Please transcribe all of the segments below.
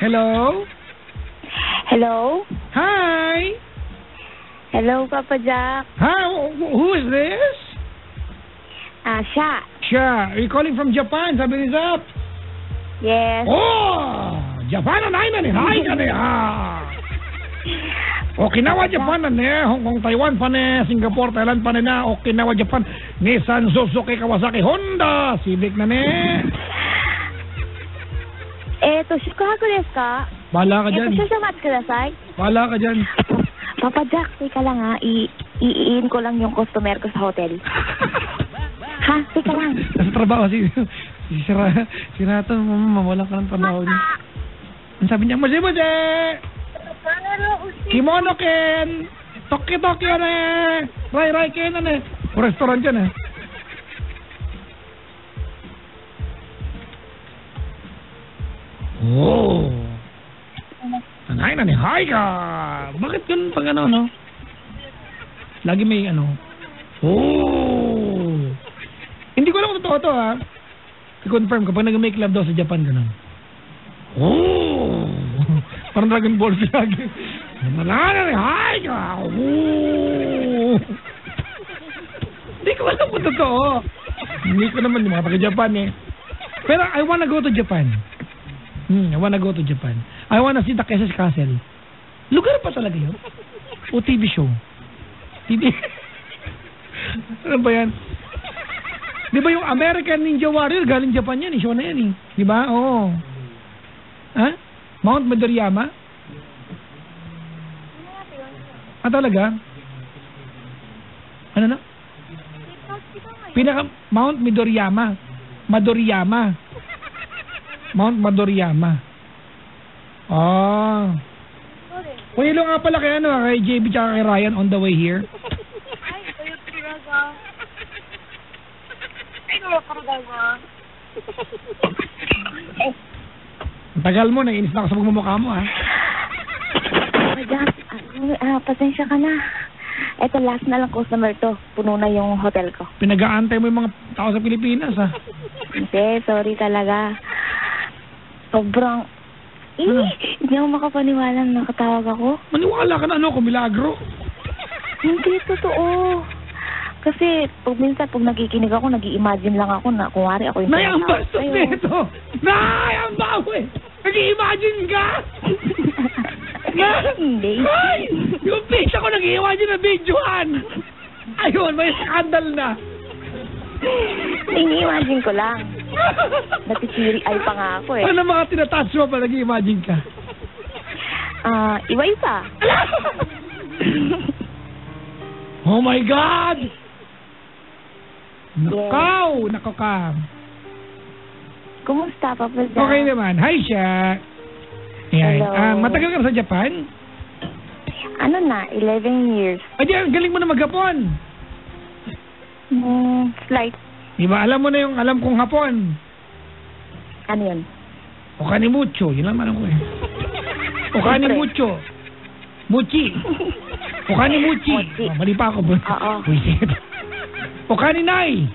Hello? Hello? Hi! Hello, Papa Jack. Hi, who is this? Siya. Siya. Are you calling from Japan? Sabi ni Zap. Yes. Oh! Japan na ni. Hi ka ni. Okinawa, Japan na ni. Hong Kong, Taiwan pa ni. Singapore, Thailand pa ni na. Okinawa, Japan. Nissan, Suzuki, Kawasaki, Honda. Civic na ni. Shikohaku desu ka? Bahala ka dyan. Shoshomatsu kudasai. Bahala ka dyan. Papa Jack, teka lang ha. Iiin ko lang yung customer ko sa hotel. Ha? Teka lang. Nasa trabaho si Rato, mawalan ka ng panahon. Ang sabi niya, Mose! Kimono ken! Toki yan eh! Rai ken yan eh! Restaurant yan eh. Oh! Tanay na ni hi ka! Bakit yun pag ano, no? Lagi may ano. Oh! Hindi ko alam kung totoo to, ha? I-confirm kapag nag-make love daw sa Japan, gano'n. Oh! Parang Dragon Ball siya lagi. Nanay, hi ka! Oh! Hindi ko alam kung totoo. Hindi ko naman yung mga taga-Japan, eh. Pero I wanna go to Japan. I wanna go to Japan. I wanna see Takeshi's Castle. Lugar pa talaga yun? O TV show? TV? Ano ba yan? Di ba yung American Ninja Warrior galing Japan yan? Show na yan eh. Di ba? Oo. Ha? Mount Midoriyama? Talaga? Ano na? Mount Midoriyama. Mount Midoriyama. Oh. Pahilo nga pala kay kay JB tsaka kay Ryan on the way here. Ang tagal mo, nainis na ako sa pagmumukha mo, ha? Pasensya ka na. Ito, last na lang customer to. Puno na yung hotel ko. Pinag-aantay mo yung mga tao sa Pilipinas, ha? Hindi, sorry talaga. Sobrang... Hindi ako makapaniwala na nakatawag ako. Maniwala ka na kung milagro. Hindi, totoo. Kasi pag minsan, pag nakikinig ako, nag-i-imagine lang ako na kunwari ako yung... Nay, ang bastos nito! Nay, ang bawi! Nag-i-imagine ka! Hindi. Ay! Yung pizza ko nag-i-imagine na videohan! Ayun, may skandal na! Ini-imagine ko lang. Natitiri ay pa nga ako eh. Ano mga tinatouch mo pa nag-i-imagine ka? Iba-iba. Oh my God! Nakaw! Nakaka! Kumusta, Papa Jack? Okay naman. Hi, siya. Ayan. Matagal ka na sa Japan? Ano na? 11 years. Ay, galing mo na mag-Hapon. Slight. Diba, alam mo na yung alam kong Hapon. Ano yun? Okanimucho. Yun lang alam ko eh. Okanimucho. Muchi. Okanimuchi. Oh, mali pa ako. Oo. Okaninay.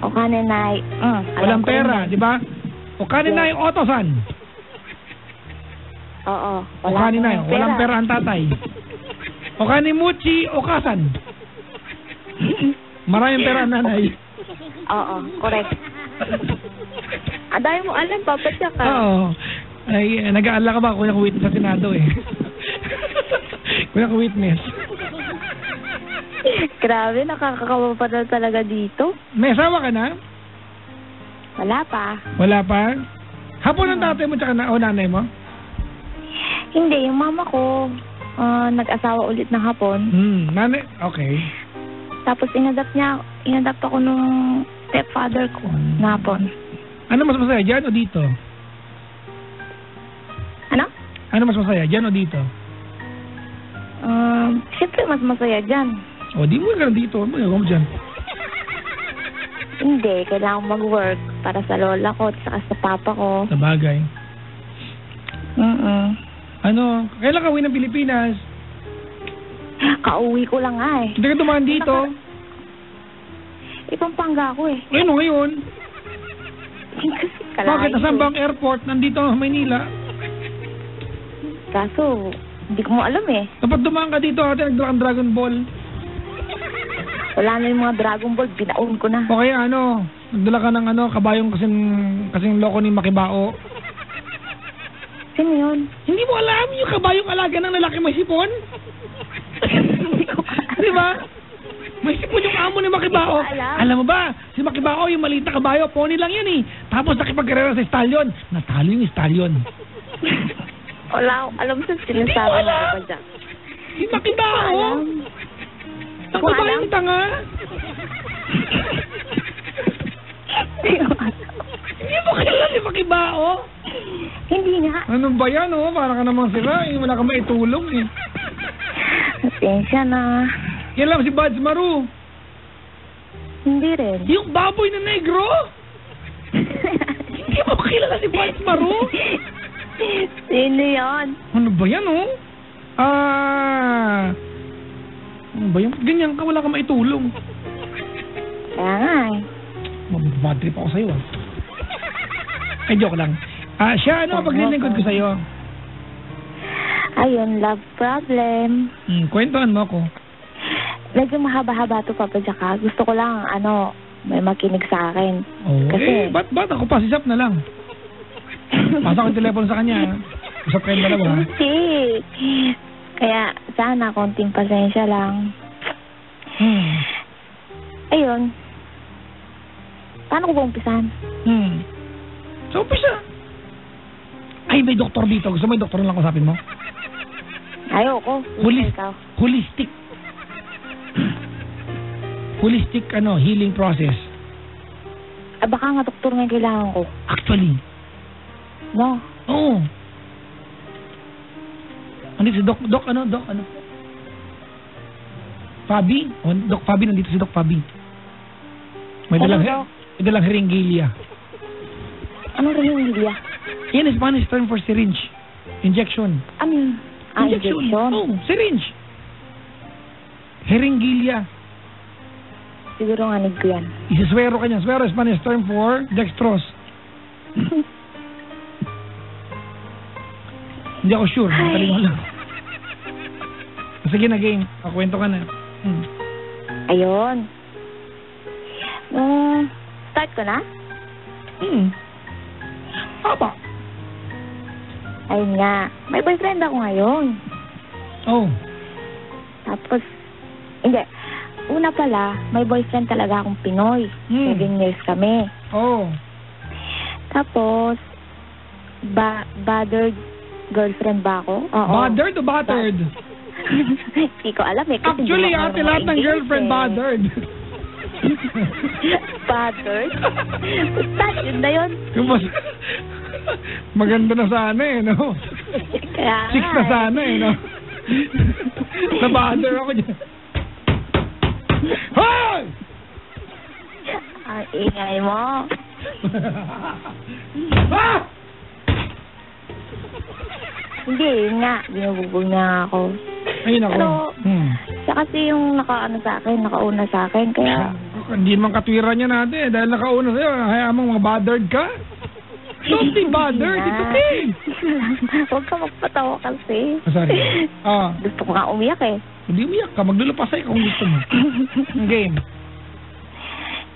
Okaninay. Walang pera, di ba? Okaninay Otosan. Oo. Okaninay. Walang pera ang tatay. Okanimuchi Okasan. Maraming pera ang nanay. Oo, correct. Dahil mo alam, Papa Jack ka. Oo. Ay, nag-aala ka ba? Kuya ko witness sa Senado eh. Kuya ko witness. Grabe, nakakakawa pa na talaga dito. May asawa ka na? Wala pa. Wala pa? Hapon ang tatay mo tsaka nanay mo? Hindi, yung mama ko nag-asawa ulit ng hapon. Nanay? Okay. Tapos inadapt ako nung stepfather ko na hapon. Ano mas masaya, dyan o dito? Ano? Ano mas masaya, dyan o dito? Siyempre mas masaya dyan. O, di mo ka na dito. Ano mo dyan? Hindi, kailangan mag-work para sa lola ko at saka sa papa ko. Sa bagay. Ano? Kailan ka uwi ng Pilipinas? Kauwi ko lang nga eh. Hindi ka dumaan dito? Pampanga ako eh. Ano ngayon? Kasi Bakit? Nasaan ba ang airport? Nandito sa Maynila? Kaso, hindi ko mo alam eh. Dapat dumaan ka dito, ate, nagdala kang Dragon Ball. Wala na yung mga Dragon Ball, binaon ko na. O kaya ano, nagdala ka ng ano, kabayong kasing loko ni Makibao. Sino yun? Hindi mo alam yung kabayong alaga ng lalaki may sipon? Di ba? May sipon yung amo ni Makibao. Hindi ko alam. Alam mo ba, si Makibao yung maliit na kabayo, pony lang yan eh. Tapos nakipagkarera sa stallion. Natalo yung stallion. Wala, alam mo sa sinasabi mo ba dyan? Si Makibao? Ang Wala. kabayong tanga? Hindi mo kilala si Makibao? Hindi nga. Ano ba yan, oh? Para ka namang sira, eh. Wala ka maitulong, eh. Atensya na. Yan lang si Buds Maru. Hindi rin. Yung baboy na negro? Hindi mo kilala si Buds Maru? Sino yun? Ano ba yan, oh? Ano ba yan? Ganyan ka, wala ka maitulong. Kaya nga eh. Mababad trip ako sa'yo, ah. Ay, joke lang. Siya, ano, paglilingkod ko sa'yo? Ayun, love problem. Kwentuhan mo ako. Medyo mahaba-haba to, Papa Jack. Gusto ko lang, may makinig sa akin. Oh, Kasi, ba't ako pa? Sisap na lang. Pasa ko yung telepono sa kanya. Usap kayong dalawa, ha? hindi. Kaya, sana, konting pasensya lang. Ayun. Paano ko ba umpisan? So, umpisa. Ay, may doktor dito. Gusto mo yung doktor lang kusapin mo? Ayoko. Holistic. Holistic, healing process. Baka nga doktor nga kailangan ko. Actually. No. Oo. Nandito si Doc Fabi? Doc Fabi, nandito si Doc Fabi. May Hello, dalang hiringgilia. Anong rinigilya? Yan is Spanish term for syringe. Injection. Ano yun? Injection? Oh, syringe. Hiringgilia. Siguro nga need ko yan. Isiswero ka niyan. Swero is Spanish term for dextrose. Hindi ako sure. Mataling lang. Sige na, game. Kwento ka na. Ayun. Start ko na? Aba. Ayun nga. May boyfriend ako ngayon. Oh. Tapos, hindi. Una pala, may boyfriend talaga akong Pinoy. 7 years kami. Oh. Tapos, bothered girlfriend ba ako? Oo. Bothered o battered? Hindi ko alam eh. Kasi Actually, hindi ako ate, lahat ng English girlfriend eh. bothered. Bothered? Basta, yun na yun. Yung maganda na sana eh, no? Kaya Chicks na sana eh, no? Na-bother ako dyan. Hoy! Ang ingay mo. Ah! Hindi, yun nga. Binububog na ako. Ayun ako. Pero, siya kasi yung nakauna sa akin, kaya... Hindi man katwiran niya natin dahil nakauna sa'yo. Hayaan mong mga bothered ka. Don't be bothered. It's okay. Huwag ka magpatawa kasi. Sorry. Gusto ko nga umiyak eh. Hindi umiyak ka. Maglulupasay ka kung gusto mo. Game.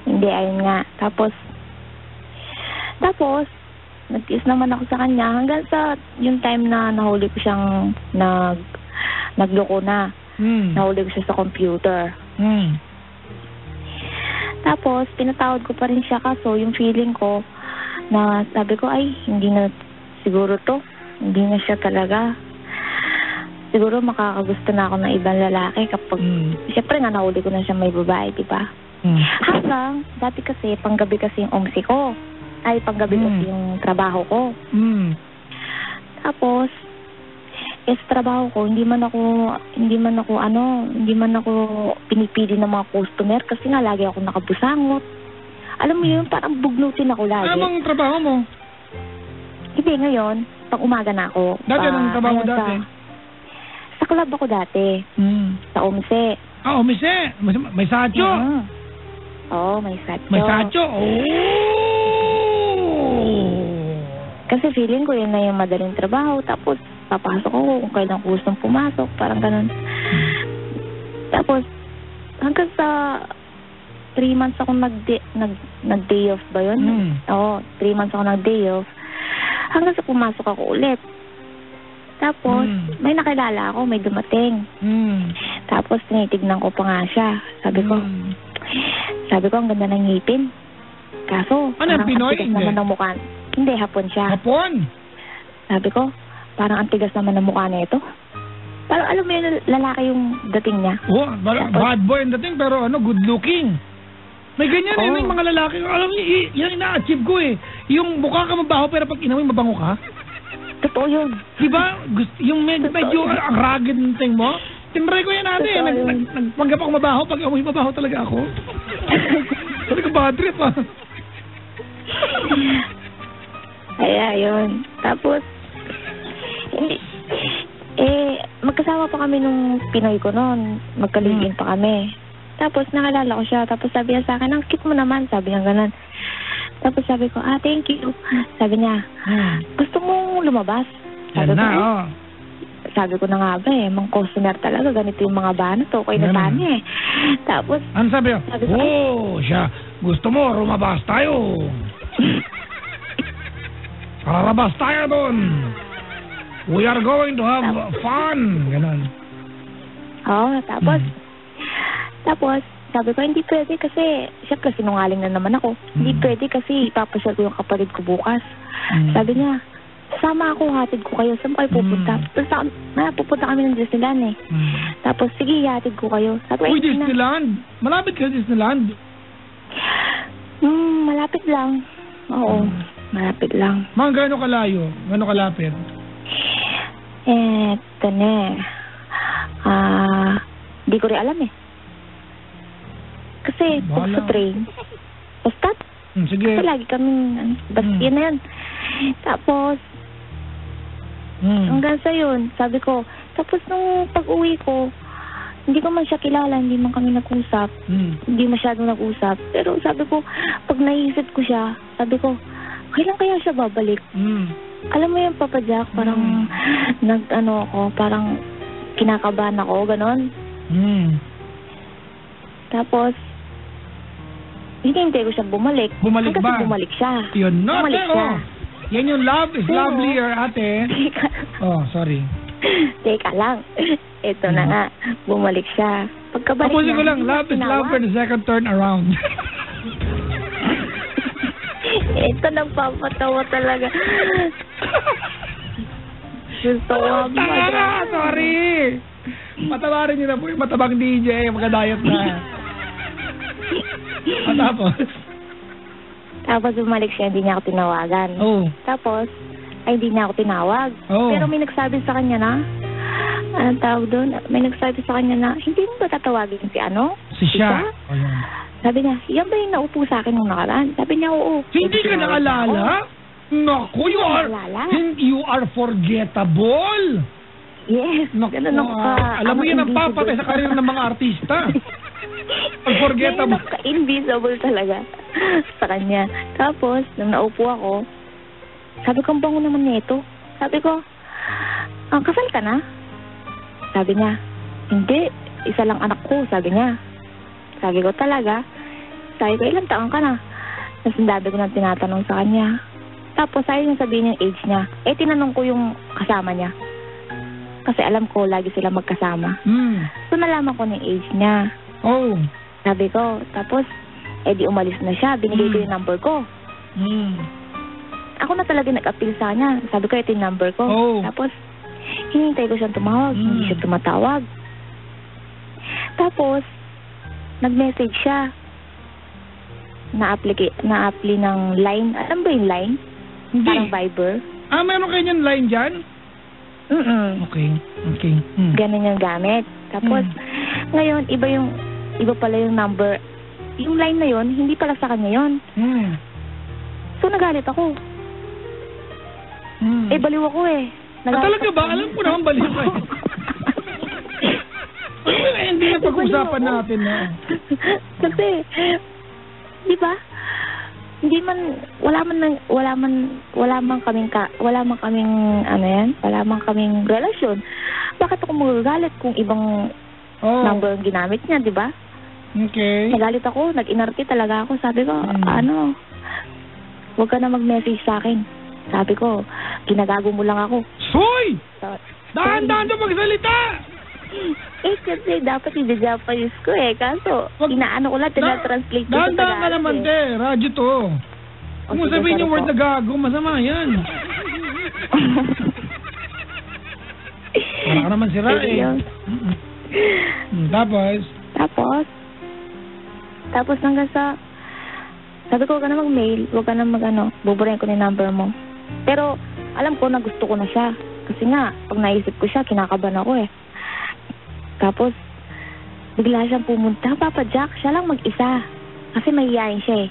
Hindi, ayun nga. Tapos, nagtiis naman ako sa kanya hanggang sa yung time na nahuli ko siyang nagloko na. Nahuli ko siya sa computer. Tapos, pinatawad ko pa rin siya kaso yung feeling ko na sabi ko, ay, hindi na siguro to. Hindi na siya talaga. Siguro makakagusto na ako ng ibang lalaki kapag, siyempre nga nahuli ko na siya may babae, di ba? Hanggang, dati kasi, panggabi kasi yung omsi ko. Ay, panggabi kasi yung trabaho ko. Tapos, sa trabaho ko, hindi man ako pinipili ng mga customer kasi nga lagi ako nakabusangot. Alam mo yun, parang bugnutin ako lagi. Ano bang trabaho mo? Hindi, ngayon, pag umaga na ako. Dati, anong trabaho mo dati? Sa club ako dati. Sa Omse. Omse? May sacho? Oo, may sacho. May sacho? Oh! Kasi feeling ko yun na yung madaling trabaho. Tapos, papasok ako kung kailan ko gustong pumasok, parang ganun. Tapos, hanggang sa 3 months ako nag-day off ba yun? Oo, 3 months ako nag-day off. Hanggang sa pumasok ako ulit. Tapos, may nakilala ako, may dumating. Tapos, tinitignan ko pa nga siya. Sabi ko, ang ganda ng ngipin. Kaso, ano, Pinoy? Ang tigas naman ng mukha. Hindi, Hapon siya. Hapon? Sabi ko, parang ang tigas naman ng mukha na ito. Parang alam mo yung lalaki yung dating niya. Oh, bad boy ang dating, pero good looking. May ganyan yung mga lalaki. Alam mo, yan ina-achieve ko eh. Yung mukha ka mabaho, pero pag inamoy, mabango ka. Totoo yun. Diba? Yung medyo ang rugged ng ting mo. Tinry ko yan natin. Nagpanggap ako mabaho, pag amoy mabaho talaga ako. Sabi ko, bad trip ah. Kaya yun. Tapos, magkasama pa kami nung Pinoy ko noon. Magkaligin pa kami. Tapos nakilala ko siya. Tapos sabi niya sa akin, ang cute mo naman. Sabi niya ganun. Tapos sabi ko, thank you. Sabi niya, gusto mong lumabas? Sabi ko, sabi ko na nga ba mang customer talaga. Ganito yung mga banat. Okay na sana eh. Tapos, ano sabi niya? Siya, gusto mo, lumabas tayo. Karabas tayo doon. We are going to have fun. Ganon. Oo, tapos, sabi ko, hindi pwede kasi, siyempre sinungaling na naman ako. Hindi pwede kasi ipapasyal ko yung kapatid ko bukas. Sabi niya, sama ako, hatid ko kayo. Saan kayo pupunta? Tapos, pupunta kami ng Disneyland eh. Tapos, sige, hatid ko kayo. Sabi, uy, Disneyland? Malapit ka Disneyland? Malapit lang. Oo, malapit lang. Mga gano'ng kalayo? Gano'ng kalapit? Ito na di ko rin alam eh. Kasi pag sa train, basta. Sige. Kasi lagi kaming, basta yun na yun. Tapos, hanggang sa yun, sabi ko, tapos nung pag-uwi ko, hindi ko man siya kilala, hindi man kami nag-usap. Hindi masyadong nag-usap. Pero sabi ko, pag naisip ko siya, sabi ko, kailan kaya siya babalik? Alam mo yung Papa Jack, parang parang kinakabahan ako, ganon. Tapos, hinihintay ko siya bumalik. Bumalik ba? Bumalik siya. Yun, no? Bumalik siya. Yan yung love is lovelier, ate. Sorry. Teka lang. Ito na nga. Bumalik siya. Pagkabalik niya, ko lang, love is love for the second turn around. Ito nagpapatawa talaga. Gusto ko sorry. Patawarin niyo na po yung matabang DJ. Magka-diet na. Tapos bumalik siya, hindi niya ako tinawagan. Tapos, hindi niya ako tinawag. Pero may nagsabi sa kanya na, anong tawag doon? May nagsabi sa kanya na, hindi mo ba tatawagin si ano? Si siya? Sabi niya, yan ba yung naupo sa akin nung nakaraan? Sabi niya, oo. Hindi ka nakalala? Naku, you are forgettable. Yes. Alam mo yan ang papatay sa karir ng mga artista. Unforgettable. Invisible talaga sa kanya. Tapos, nung naupo ako, sabi ko, ang bango naman nito. Sabi ko, kasal ka na? Sabi niya, hindi, isa lang anak ko, sabi niya. Sabi ko, talaga? Sabi ko, ilang taon ka na? Tapos ang dami ko nang tinatanong sa kanya. Tapos ayaw niya sabihin yung age niya. Tinanong ko yung kasama niya. Kasi alam ko, lagi sila magkasama. So nalaman ko ng age niya. Sabi ko, tapos, di umalis na siya. Binigay ko yung number ko. Ako na talaga nag-appeal sa kanya. Sabi ko, ito yung number ko. Tapos, hinihintay ko siyang tumawag. Hindi siya tumatawag. Tapos, nag-message siya. Na-apply ng line. Alam ba yung line? Hindi. Parang Viber. Meron kayo yung line dyan? Okay. Ganun yung gamit. Tapos, ngayon, iba pala yung number. Yung line na yon, hindi pala sa kanya yon. So, nagalit ako. Baliw ako eh. Talaga ba? Alam ko naman baliw ka eh. Hindi na pag-usapan natin na. Kasi, di ba? wala man kaming relasyon. Bakit ako magagalit kung ibang number ang ginamit niya, di ba? Okay. Nagalit ako, nag-inarte talaga ako. Sabi ko, huwag ka na mag-message sa akin. Sabi ko, ginagago mo lang ako. Soy! Dahan-dahan na magsalita! Kasi dapat i-Japanese ko kaso, inaano ko lang, tinatranslate ko sa Tagalog. Dahan-dahan ka naman, te. Radyo to. Kung mo sabihin yung word na gago, masama yan. Wala ka naman sira Tapos hanggang sa, sabi ko, huwag ka na mag-mail, huwag ka na buburahin ko na yung number mo. Pero, alam ko na gusto ko na siya. Kasi nga, pag naisip ko siya, kinakabahan ako Tapos, bigla siyang pumunta, Papa Jack, siya lang mag-isa. Kasi mahihayin siya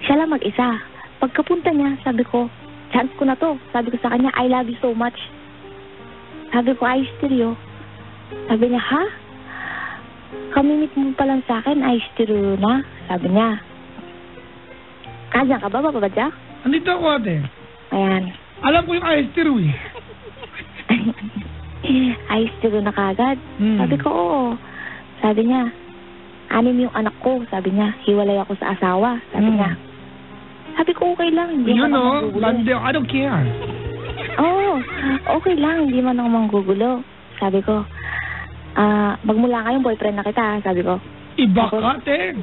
Siya lang mag-isa. Pagkapunta niya, sabi ko, chance ko na to. Sabi ko sa kanya, I love you so much. Sabi ko, ay, stereo. Sabi niya, ha? Kamimit mo pa lang sa akin, ay, stereo na. Sabi niya. Diyan ka ba, Papa Jack? Andito ako, ate. Ayan. Alam ko yung ay, stereo Ay, stereo na kagad. Sabi ko, oo. Sabi niya, 6 yung anak ko. Sabi niya, hiwalay ako sa asawa. Sabi niya. Sabi ko, okay lang. Hindi man ako manggugulo. I don't care. Okay lang. Hindi man ako manggugulo. Sabi ko, magmula kayong boyfriend na kita. Sabi ko. Iba ka, te.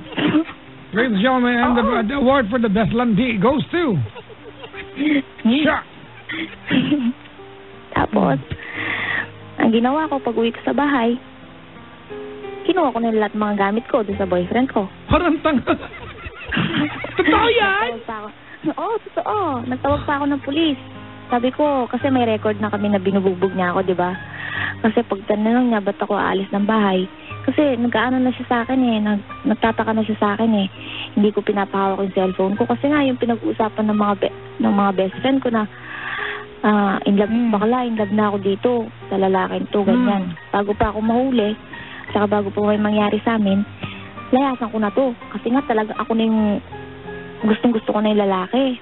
Ladies and gentlemen, and the award for the best landi goes to... Siya. Tapos, ang ginawa ko pag uwi ko sa bahay, kinuha ko na lahat mga gamit ko doon sa boyfriend ko. Parang tanga. Totoo yan? Oo, totoo. Nagtawag pa ako ng pulis. Sabi ko, kasi may record na kami na binubugbog niya ako, di ba? Kasi pag tanong niya, ba't ako aalis ng bahay? Kasi nag-aano na siya sa akin nagtataka na siya sa akin Hindi ko pinapahawak yung cellphone ko. Kasi nga, yung pinag-uusapan ng mga best friend ko na in love na ako dito sa lalaking to, ganyan. Bago pa ako mahuli, saka bago pa may mangyari sa amin, layasan ko na to. Kasi nga talaga ako na yung gustong-gusto ko na yung lalaki.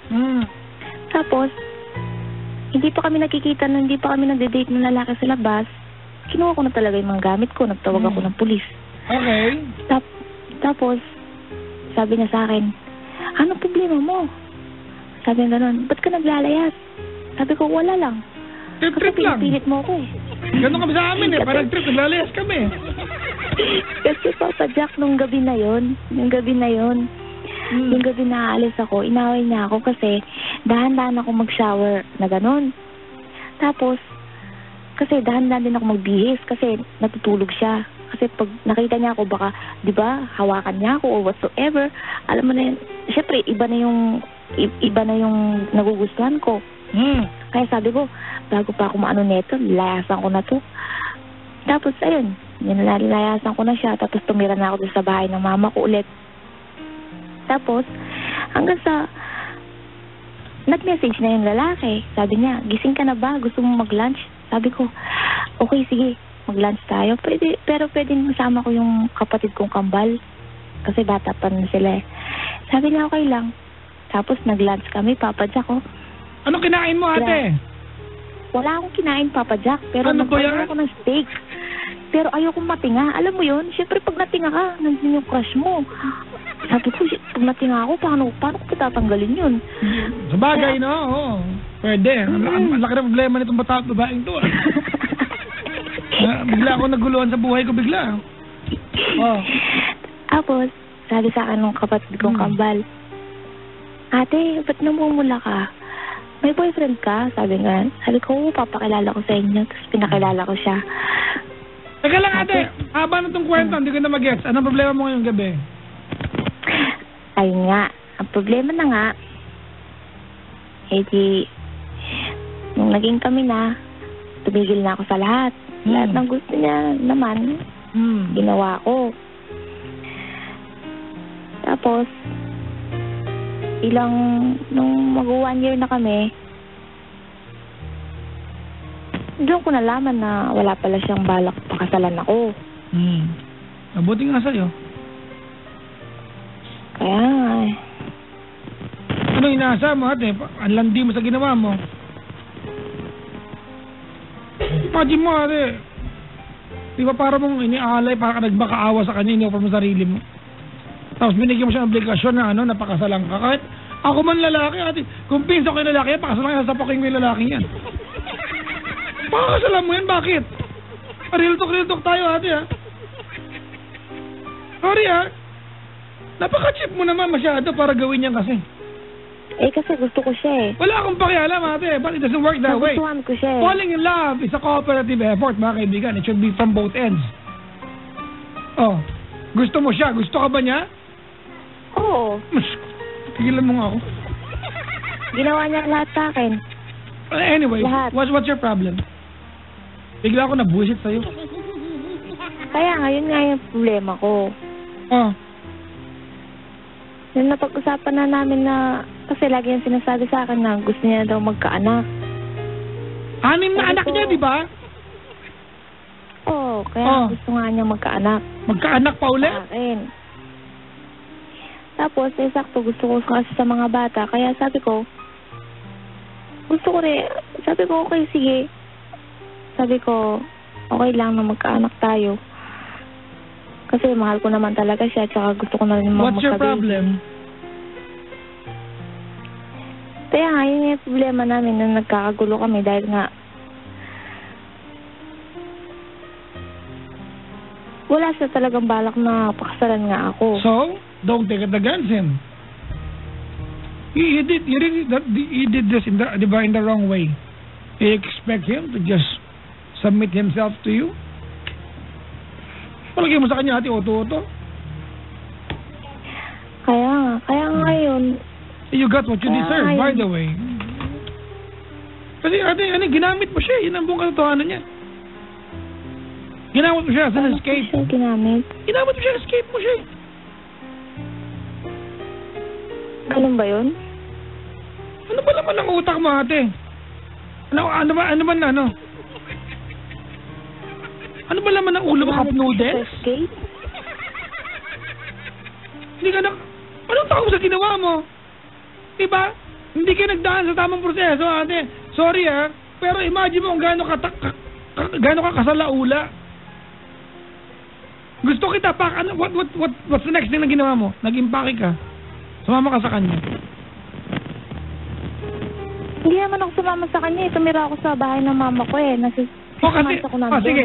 Tapos, hindi pa kami nakikita, hindi pa kami nagde-date ng lalaki sa labas. Kinuha ko na talaga yung mga gamit ko. Nagtawag ako ng pulis. Okay. Tapos, sabi niya sa akin, ano problema mo? Sabi niya gano'n, ba't ka naglalayas? Sabi ko, wala lang. Trip lang. Kasi pinipilit mo ko Ganun kami sa amin parang trip, naglalayas kami. Kasi Papa Jack, yung gabi na yon, yung gabi na aalis ako, inaway niya ako kasi dahan-dahan ako mag-shower na gano'n. Tapos, kasi dahan-dahan din ako magbihis kasi natutulog siya. Kasi pag nakita niya ako, baka, di ba, hawakan niya ako o whatsoever. Alam mo na yun, syempre, iba na yung nagugustuhan ko. Kaya sabi ko, bago pa ako maano neto, layasan ko na to. Tapos, ayun, nilayasan ko na siya. Tapos tumira na ako doon sa bahay ng mama ko ulit. Tapos, hanggang sa nag-message na yung lalaki. Sabi niya, gising ka na ba? Gusto mo mag-lunch? Sabi ko, okay, sige, mag-lunch tayo. Pero pwede masama ko yung kapatid kong kambal. Kasi bata pa na sila Sabi niya, okay lang. Tapos nag-lunch kami, Papa Jack. Anong kinain mo, ate? Wala akong kinain, Papa Jack. Pero nag-order ako ng steak. Pero ayoko matinga. Alam mo yun, syempre pag natinga ka, nandiyan yung crush mo. Sabi ko, pag natinga ako, paano ko tatanggalin yun? Sa bagay, no? Oo. Pwede. Ang laki na problema nitong babaeng to. Bigla ako naguluhan sa buhay ko, bigla. Tapos, sabi sa akin ng kapatid kong kambal, ate, ba't namumula ka? May boyfriend ka? Sabi nga. Sabi ko, papakilala ko sa inyo. Tapos pinakilala ko siya. Teka lang, ate. Haba na itong kwento, hindi ko na mag-gets. Anong problema mo ngayong gabi? Ayun nga. Ang problema na nga, nung naging kami na, tumigil na ako sa lahat. Lahat ng gusto niya naman, ginawa ko. Tapos, nung mag-1 year na kami, doon ko nalaman na wala pala siyang balak pakasalan ako. Mabuti nga sa'yo. Kaya nga Ano inaasa mo, ate? Ang landi mo sa ginawa mo. Imagine mo, ate. Di ba para mong inialay, para ka nagmakaawa sa kanya, inioffer mo sarili mo. Tapos binigyan mo siya ng obligasyon na napakasalang ka. Kahit ako man lalaki, ate. Kung pinsa ko yung lalaki yan, pakasalang yan, sapakin mo yung lalaki yan. Pakakasalan mo yan, bakit? Real talk tayo, ate, ha? Sorry, ha? Napaka-cheap mo naman masyado para gawin yan kasi. Eh, kasi gusto ko siya eh. Wala akong pakialam, ate, but it doesn't work that way. Nagustuhan ko siya eh. Falling in love is a cooperative effort, mga kaibigan. It should be from both ends. Oh, gusto mo siya? Gusto ka ba niya? Oo. Tigilan mo nga ako. Ginawa niya lahat sa akin. Anyway, Lahat. what's your problem? Bigla ako nabuisit sa'yo. Kaya ngayon nga yung problema ko. Oh, Yung napag-usapan na namin na, kasi lagi yung sinasabi sa akin na gusto niya daw magkaanak. 6 na anak niya, di ba? Oo, kaya Oh. gusto nga niya magkaanak Magkaanak pa ulit? sa akin. Tapos, sakto gusto ko kasi sa mga bata. Kaya sabi ko, okay, sige. Sabi ko, okay lang na magkaanak tayo. Kasi mahal ko naman talaga siya, tsaka gusto ko na rin What's your magka-baby. problem? Kaya nga, yun yung problema namin na nagkakagulo kami dahil nga wala siya talagang balak na pakasalan nga ako. So, don't take it against him. He did this in the wrong way. You expect him to just submit himself to you? Palagay mo sa kanya, ate, oto-oto. Kaya ngayon, You got what you Kaya deserve, ngayon. by the way. Kasi, ate, ginamit mo siya. Yun ang buong katotohanan niya. Ginamit mo siya as an paano ko escape. siya ginamit? Ginamit mo siya, escape mo siya. Ganun ba yun? Ano ba naman ang utak mo, ate? Ano ba naman ang ulo mo, cup noodles? Escape? Hindi ka na... Anong tawag sa ginawa mo? Diba? Hindi ka nagdaan sa tamang proseso, ate. Sorry, ha? Pero imagine mo kung gaano ka kasalaula. Gusto kita, what's the next thing na ginawa mo? Nag-impake ka. Sumama ka sa kanya. Hindi naman ako sumama sa kanya. Tumira ako sa bahay ng mama ko eh. Sige.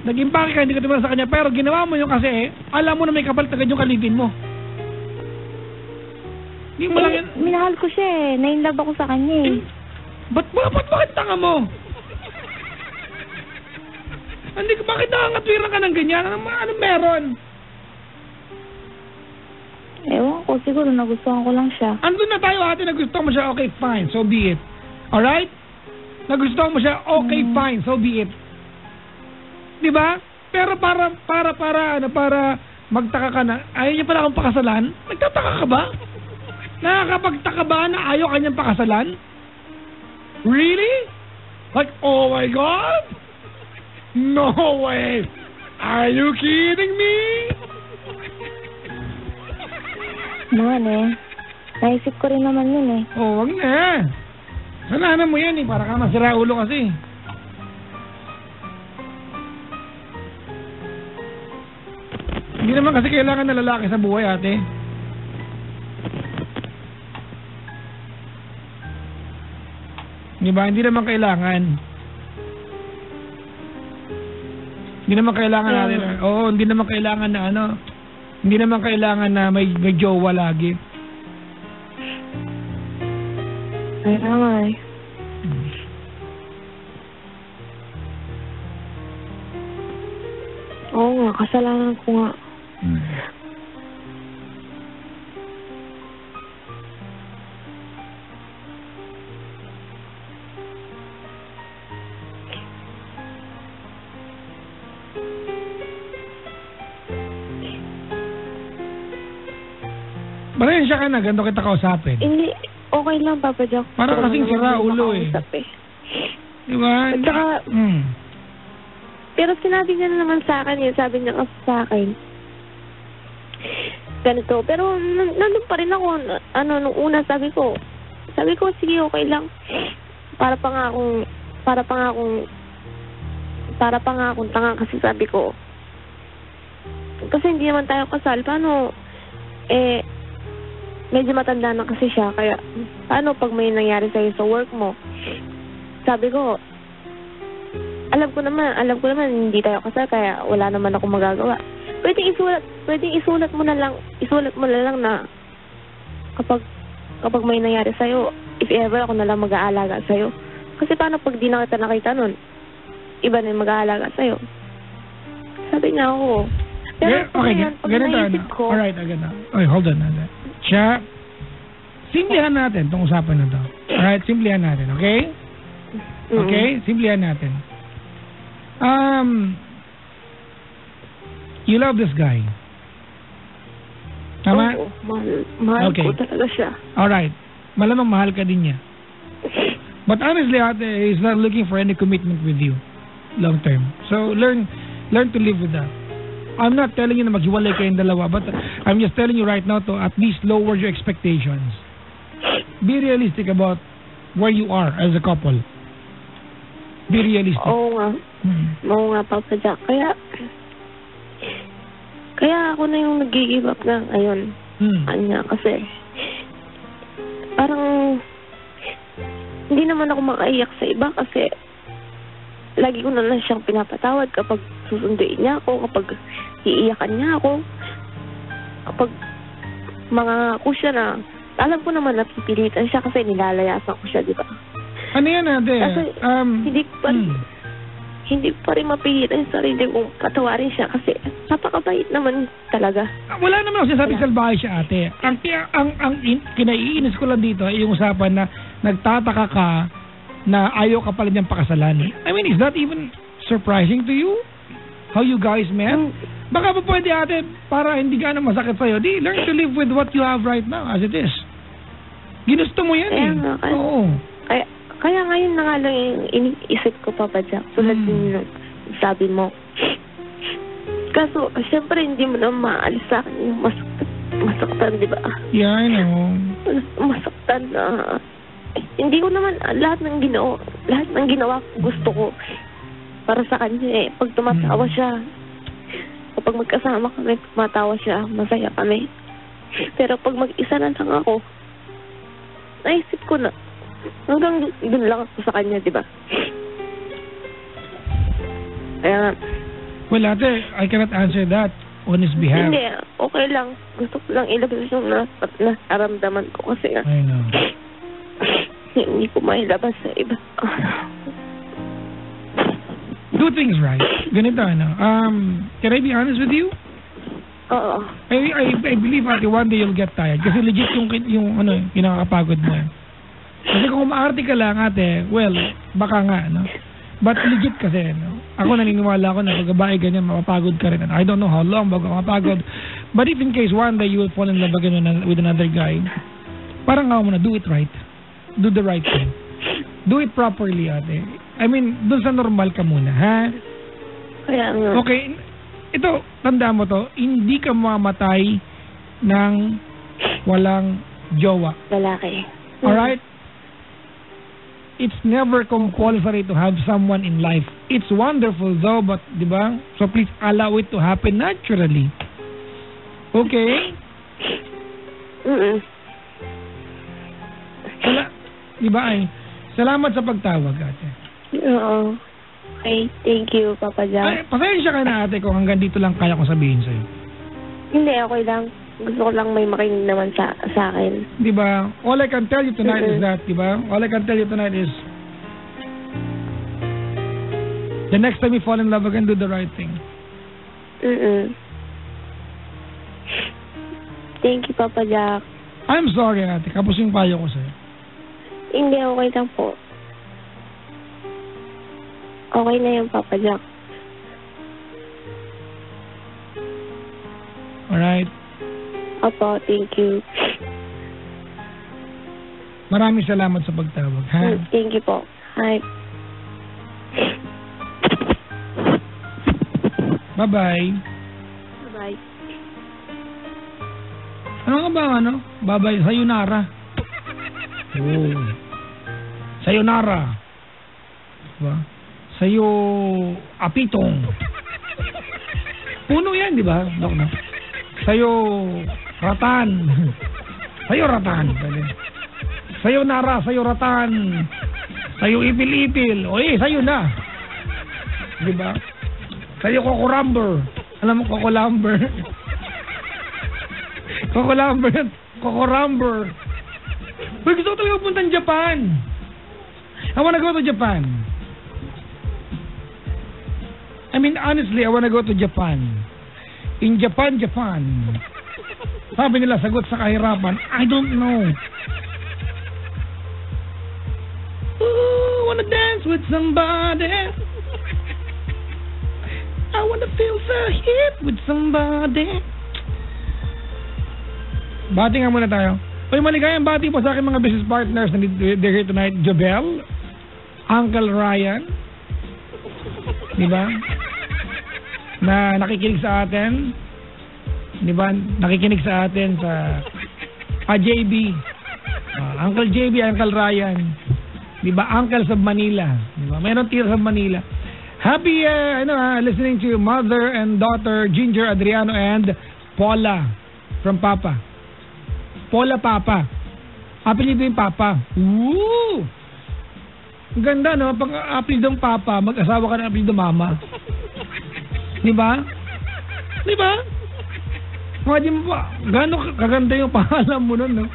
Nag-impake ka, hindi ka tumira sa kanya. Pero ginawa mo yung kasi, alam mo na may kapalit agad yung kalipin mo. Hindi mo lang yan. Minahal ko siya eh. Nainlove ako sa kanya eh. Bakit tanga mo? Bakit nakakatwiran ka ng ganyan? Anong meron? Ewan ko, siguro nagustuhan ko lang siya. Andun na tayo, ate, nagustuhan mo siya, okay, fine, so be it. Alright? Nagustuhan mo siya, okay, fine, so be it. Diba? Pero para magtaka ka na, ayaw niya pala akong pakasalan? Nagtataka ka ba? Nakakapagtaka ba na ayaw kanyang pakasalan? Really? Like, oh my God? No way! Are you kidding me? Naman eh. Naisip ko rin naman yun eh. Oh, wag na. Kasalanan mo yan eh, para ka masira ulo kasi. Hindi naman kasi kailangan na lalaki sa buhay, ate. Diba? Hindi naman kailangan. Hindi naman kailangan natin. Oo, hindi naman kailangan na hindi naman kailangan na may jowa lagi. Kaya nga eh. Oo nga, kasalanan ko nga. Barensya ka na, ganito kita kausapin. Hindi, okay lang, Papa Jack. Parang kasing sira ulo eh. Diba? At saka, pero sinabi niya na naman sa akin sabi niya kasi sa akin, ganito. Pero nandun pa rin ako. Nung una sabi ko, sige, okay lang. Para pa nga akong tanga kasi sabi ko. Kasi hindi naman tayo kasal. Paano, medyo matanda na kasi siya. Kaya, paano pag may nangyari sa'yo sa work mo? Sabi ko, alam ko naman hindi tayo kasal, kaya wala naman akong magagawa. Pwedeng isulat mo na lang na kapag may nangyari sa'yo, if ever ako na lang mag-aalaga sa'yo. Kasi paano pag di na kita nakita nun, iba na yung mag-aalaga sa'yo. Sabi niya ako. Pero okay, pag ganito naisip ko, alright, agad na. Okay, hold on. Siya, simplihan natin itong usapan na to. Alright, simplihan natin, okay? Okay, simplihan natin. You love this guy. Tama? Oo, mahal Okay. ko talaga siya. Alright. Malamang mahal ka din niya. But honestly, ate, he's not looking for any commitment with you long term. So, learn to live with that. I'm not telling you na maghiwalay kayong dalawa, but I'm just telling you right now to at least lower your expectations. Be realistic about where you are as a couple. Be realistic. Oo nga. Oo nga, Papa Jack. Kaya ako na yung nag-give up na ngayon. Kanya, kasi parang hindi naman ako makaiyak sa iba kasi lagi ko na lang siyang pinapatawad kapag susunduin niya ako, kapag iiyakan niya ako, kapag mga ako siya na alam ko naman na pipilitan siya kasi nilalayasan ko siya, di ba? Ano yan, ate? Kasi hindi pa rin mapilitan yung sarili kong patawarin siya kasi napakabait naman talaga. Wala naman ako sinasabi salbahe siya, ate. Ang kinaiinis ko lang dito ay yung usapan na nagtataka ka na ayaw ka pala niyang pakasalan. I mean, is that even surprising to you? How you guys met? Baka pa pwede, ate, para hindi ka na masakit sa'yo. Learn to live with what you have right now as it is. Ginusto mo yan Oo. Kaya ngayon na nga lang yung iniisip ko, Papa Jack. Tulad din sabi mo. Kaso, syempre, hindi mo na maalis sa akin yung masaktan, di ba? Yeah, I know. Masaktan na. Hindi ko naman lahat ng ginawa gusto ko para sa kanya Pag tumatawa siya, kapag magkasama kami, tumatawa siya, masaya kami. Pero pag mag-isa na lang ako, naisip ko na, hanggang dun lang ako sa kanya, di ba? Kaya, well, ate, I cannot answer that on his behalf. Hindi, okay lang. Gusto ko lang ilabas yung naramdaman ko kasi I know. hindi ko mailabas sa iba. Do things right. Ganito, can I be honest with you? Oo. I believe, ate, one day you'll get tired. Kasi legit yung kinakapagod mo. Kasi kung umaarte ka lang, ate, well, baka nga, But legit kasi, Ako naniniwala ako na pag babae ganyan, mapapagod ka rin. I don't know how long bago mapagod. But if in case one day you will fall in love again with another guy, parang nga mo na, do it right. Do the right thing. Do it properly, ate. I mean, dun sa normal ka muna, ha? Kaya nga. Okay, ito, tanda mo to, hindi ka mamamatay ng walang jowa. Lalaki. Alright? It's never compulsory to have someone in life. It's wonderful though, but, di ba? So please allow it to happen naturally. Okay? Di ba ay? Salamat sa pagtawag, ate. Oo. Okay, thank you, Papa Jack. Ay, pasensya ka na, ate, kung hanggang dito lang kaya kong sabihin sa'yo. Hindi, okay lang. Gusto ko lang may makinig naman sa akin. Di ba? All I can tell you tonight is that, di ba? All I can tell you tonight is the next time you fall in love again, do the right thing. Thank you, Papa Jack. I'm sorry, ate. Kapos yung payo ko sa'yo. Hindi, okay lang po. Okay na yung Papa Jack. Alright? Opo, thank you. Maraming salamat sa pagtawag, ha? Thank you po. Hi. Bye-bye. Bye-bye. Ano ka ba, ano? Babay, sayonara. Oh. Sayonara. Diba? Sayo apitong. Puno yan, di ba? Dok, no? Sayo ratan. Sayo ratan. Sayo nara, sayo ratan. Sayo ipil-ipil. O sayo na. Di ba? Sayo kokoramber. Alam mo, kokolamber. Kokoramber. Uy, gusto ko talaga puntang Japan. I wanna go to Japan. I mean, honestly, I wanna go to Japan. In Japan. Sabi nila, sagot sa kahirapan. I don't know. Ooh, wanna dance with somebody. I wanna feel the heat with somebody. Bati nga muna tayo. Uy, maligayang bati po sa aking mga business partners na they're here tonight. Jobel, Uncle Ryan, di ba? Na nakikinig sa atin. Di ba? Nakikinig sa atin sa JB. Uncle JB, Uncle Ryan. Di ba? Uncle sa Manila. Di ba? Mayroon tira sa Manila. Happy listening to mother and daughter Ginger, Adriano, and Paula from Papa. Paula Papa. Apelido yung Papa. Woo! Ang ganda, no? Pag apelidong Papa, mag-asawa ka ng apelido Mama. Di ba? Di ba? Di mo ba? Gano'ng kaganda yung pangalan mo nun, no?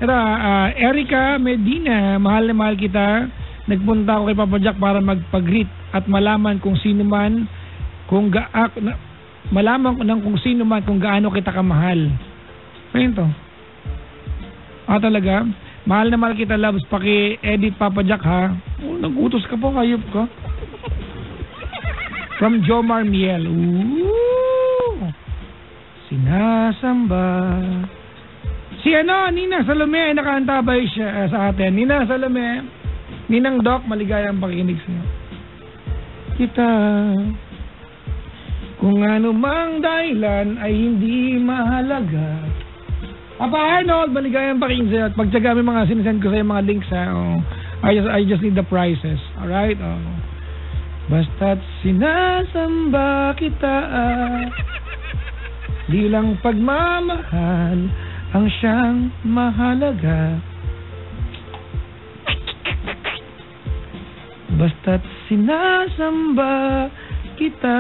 Ito, Erica Medina, mahal na mahal kita. Nagpunta ako kay Papa Jack para magpag-greet at malaman kung sino man, malaman ko kung sino man kung gaano kita kamahal. Ayun to. Talaga? Mahal na mahal kita, loves. Paki-edit Papa Jack, ha? Oh, nag-utos ka po, hayop ka. From Jomar Miel. Ooh! Sinasamba. Si Nina Salome, nakaantabay siya sa atin. Nina Salome, Ninang Doc, maligayang pakikinig siya. Kita, kung ano mang dahilan ay hindi mahalaga. Papa Arnold, maligayang pakikinig siya. At pagtsaga may mga sinisend ko sa mga links, ha. Oh, I just need the prices. Alright? Oh. Basta't sinasamba kita, di lang pagmamahal ang siyang mahalaga. Basta't sinasamba kita,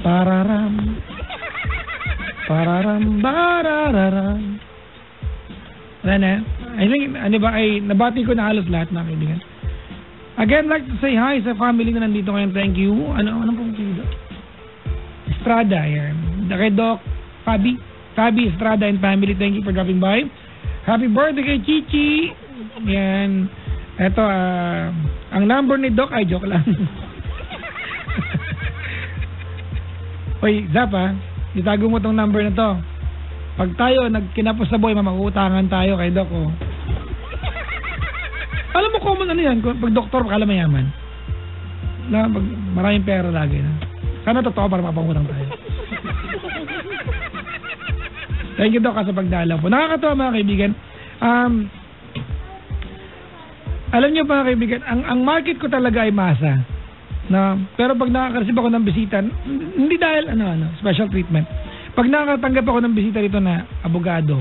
pararam, barararam. Wala na. I think, nabati ko na halos lahat, mga kaibigan. Again, like to say hi sa family na nandito ngayon. Thank you. Anong pong sino? Estrada, yan. Kay Doc Fabi Estrada and family, thank you for dropping by. Happy birthday kay Chichi. Yan. Ito, ang number ni Doc, ay joke lang. Oy, Zapa, itago mo tong number na to. Pag tayo nagkinapos sa boy, mamauutangan tayo kay Doc, oh. Alam mo common ano yan, pag doktor, pakala mayaman. Maraming pera lagi. Na. Sana totoo para mapangutang tayo. Thank you, Doc, sa pagdalaw po. Nakakatawa, mga kaibigan. Alam niyo, mga kaibigan, ang market ko talaga ay masa. Pero pag nakaka-receive ako ng bisita, hindi dahil special treatment. Pag nakakatanggap ako ng bisita rito na abogado,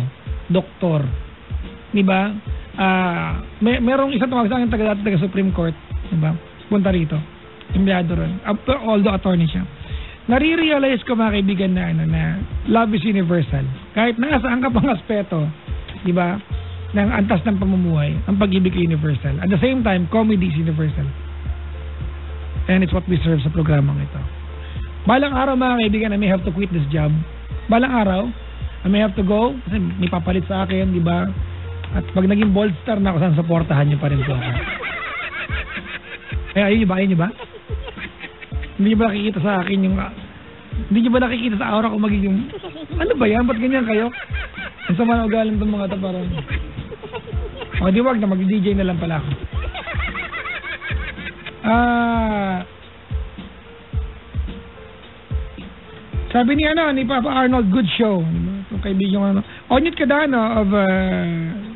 doktor, di ba? Merong isa tumawag sa akin taga Supreme Court, di ba? Punta rito. Empleyado ron. Although attorney siya. Nare-realize ko, mga kaibigan, na love is universal. Kahit nasaan ka pang aspeto, di ba? Ng antas ng pamumuhay, ang pag-ibig ay universal. At the same time, comedy is universal. And it's what we serve sa programang ito. Balang araw, mga kaibigan, I may have to quit this job. Balang araw, I may have to go kasi may papalit sa akin, di ba? At pag naging bold star na ako, saan supportahan niyo pa rin po ako. Ayun niyo ba? Hindi niyo ba nakikita sa akin yung... Hindi niyo ba nakikita sa aura ko magiging... Ano ba yan? Ba't ganyan kayo? Ang sama na ugalan itong mga ito parang... O di wag na, mag-DJ na lang pala ako. Sabi ni Papa Arnold, good show. Itong kaibigan ko, Onyet Cadano of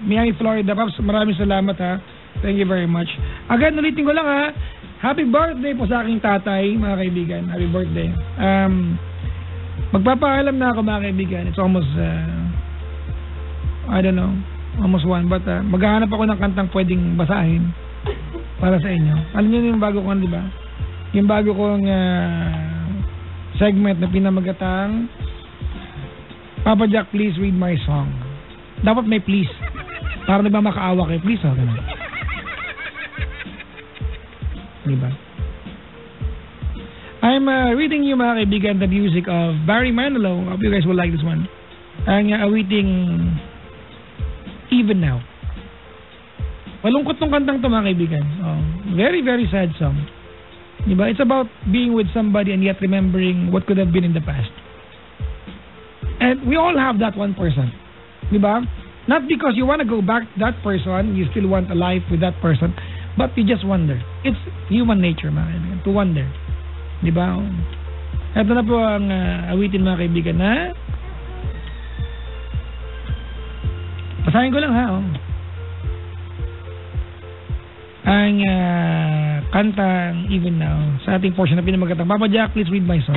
Miami, Florida. Paps, maraming salamat ha. Thank you very much. Agad, ulitin ko lang ha. Happy birthday po sa aking tatay, mga kaibigan. Happy birthday. Magpapaalam na ako, mga kaibigan. It's almost, I don't know, almost 1. But maghahanap ako ng kantang pwedeng basahin para sa inyo. Alam niyo yung bago ko, di ba? Yung bago kong segment na pinamagatang Papa Jack, please read my song. Dapat may please. Para di ba makaawa kayo. Please, ganun. Diba? I'm reading you, mga kaibigan, the music of Barry Manilow. Hope you guys will like this one. Ang awiting Even Now. Malungkot tong kantang to, mga kaibigan. Oh, very, very sad song. Diba? It's about being with somebody and yet remembering what could have been in the past. And we all have that one person. Diba? Not because you want to go back to that person, you still want a life with that person, but you just wonder. It's human nature, mga kaibigan, to wonder. Diba? Ito na po ang awitin, mga kaibigan, na basahin ko lang ha. Ang kantang Even Now sa ating portion na pinamagatang Papa Jack, please read my song.